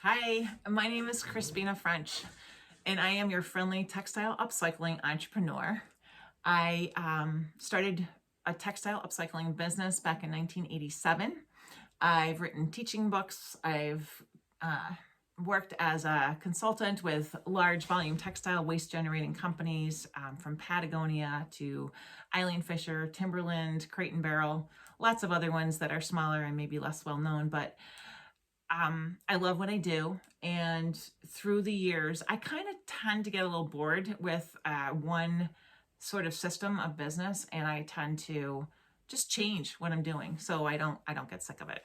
Hi, my name is Crispina French, and I am your friendly textile upcycling entrepreneur. I started a textile upcycling business back in 1987. I've written teaching books. I've uh, worked as a consultant with large volume textile waste generating companies from Patagonia to Eileen Fisher, Timberland, Crate and Barrel, lots of other ones that are smaller and maybe less well known, but I love what I do. And through the years, I kind of tend to get a little bored with one sort of system of business, and I tend to just change what I'm doing so I don't get sick of it.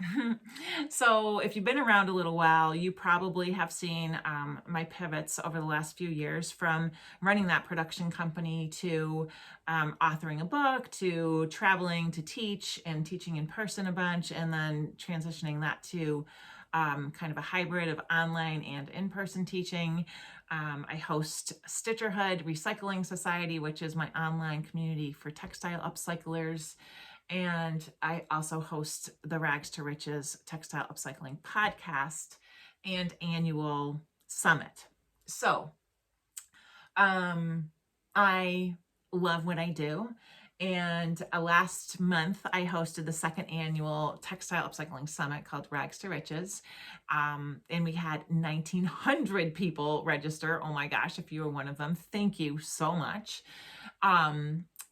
So if you've been around a little while, you probably have seen my pivots over the last few years, from running that production company to authoring a book, to traveling to teach and teaching in person a bunch, and then transitioning that to kind of a hybrid of online and in-person teaching. I host Stitcherhood Recycling Society, which is my online community for textile upcyclers. And I also host the Rags to Riches Textile Upcycling podcast and annual summit. So I love what I do. And last month, I hosted the second annual Textile Upcycling Summit called Rags to Riches. And we had 1,900 people register. Oh my gosh, if you were one of them, thank you so much.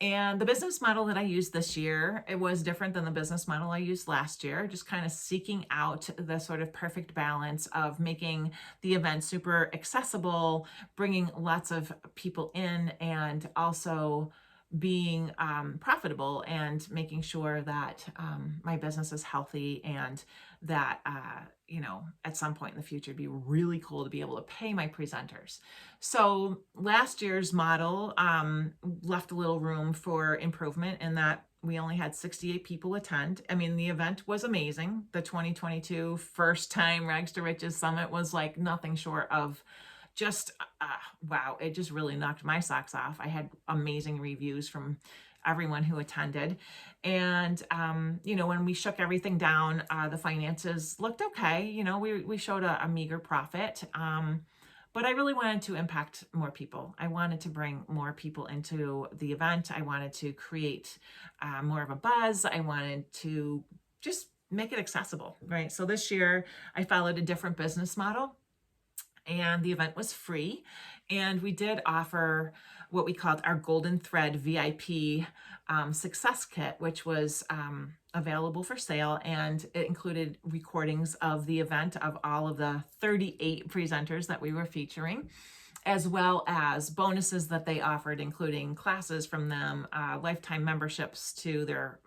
And the business model that I used this year, it was different than the business model I used last year, just kind of seeking out the sort of perfect balance of making the event super accessible, bringing lots of people in, and also being profitable, and making sure that my business is healthy, and that at some point in the future, it'd be really cool to be able to pay my presenters. So last year's model left a little room for improvement in that we only had 68 people attend. I mean, the event was amazing. The 2022 first time Rags to Riches Summit was like nothing short of just wow. It just really knocked my socks off. I had amazing reviews from everyone who attended. And when we shook everything down, the finances looked okay. We showed a meager profit. But I really wanted to impact more people. I wanted to bring more people into the event. I wanted to create more of a buzz. I wanted to just make it accessible, right? So this year I followed a different business model, and the event was free. And we did offer what we called our Golden Thread VIP Success Kit, which was available for sale. And it included recordings of the event of all of the 38 presenters that we were featuring, as well as bonuses that they offered, including classes from them, lifetime memberships to their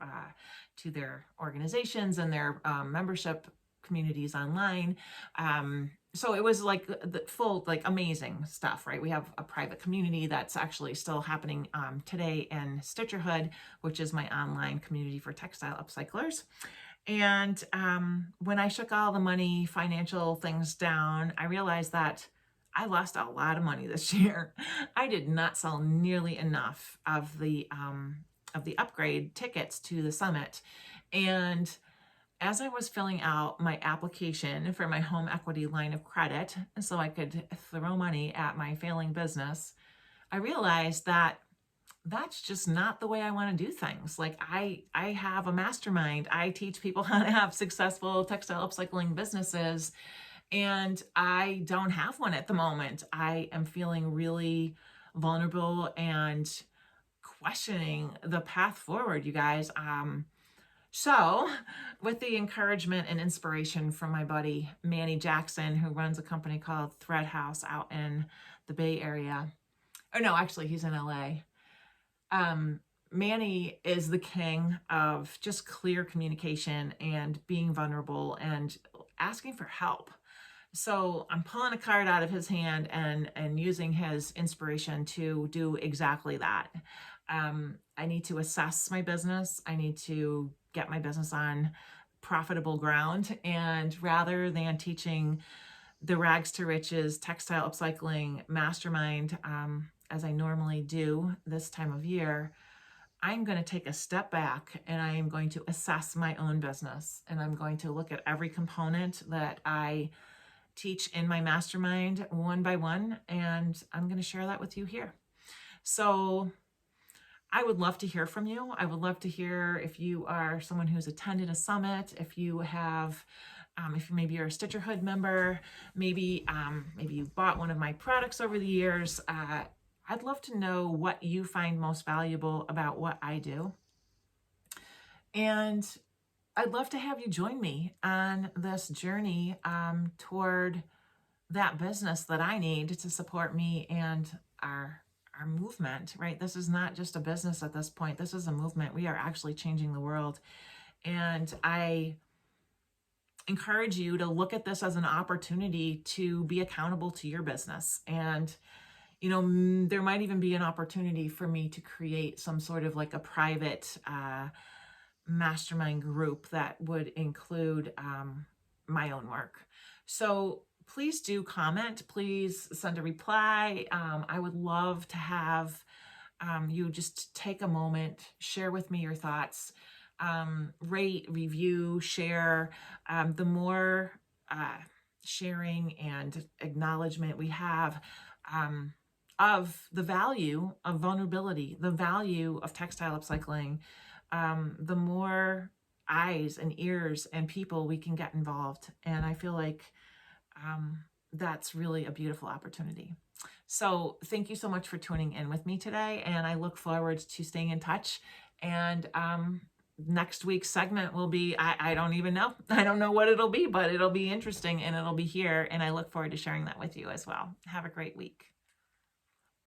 organizations and their membership communities online. So it was like the full, like amazing stuff, right? We have a private community that's actually still happening today in Stitcherhood, which is my online community for textile upcyclers. And when I shook all the money, financial things down, I realized that I lost a lot of money this year. I did not sell nearly enough of the upgrade tickets to the summit. And as I was filling out my application for my home equity line of credit so I could throw money at my failing business, I realized that that's just not the way I want to do things. Like I have a mastermind. I teach people how to have successful textile upcycling businesses, and I don't have one at the moment. I am feeling really vulnerable and questioning the path forward, you guys. So, with the encouragement and inspiration from my buddy Manny Jackson, who runs a company called Thread House out in the Bay Area, or no, actually, he's in LA. Manny is the king of just clear communication and being vulnerable and asking for help. So I'm pulling a card out of his hand and using his inspiration to do exactly that. I need to assess my business. I need to get my business on profitable ground. And rather than teaching the Rags to Riches Textile Upcycling Mastermind, as I normally do this time of year, I'm going to take a step back and I am going to assess my own business. And I'm going to look at every component that I teach in my mastermind one by one, and I'm going to share that with you here. So I would love to hear from you. I would love to hear if you are someone who's attended a summit, if you have, if maybe you're a Stitcherhood member, maybe you've bought one of my products over the years. I'd love to know what you find most valuable about what I do. And I'd love to have you join me on this journey toward that business that I need to support me and our movement, right? This is not just a business at this point. This is a movement. We are actually changing the world. And I encourage you to look at this as an opportunity to be accountable to your business. And, there might even be an opportunity for me to create some sort of like a private mastermind group that would include my own work. So please do comment. Please send a reply. I would love to have you just take a moment, share with me your thoughts, rate, review, share. The more sharing and acknowledgement we have of the value of vulnerability, the value of textile upcycling, the more eyes and ears and people we can get involved. And I feel like that's really a beautiful opportunity. So thank you so much for tuning in with me today. And I look forward to staying in touch. And next week's segment will be, I don't even know. I don't know what it'll be, but it'll be interesting and it'll be here. And I look forward to sharing that with you as well. Have a great week.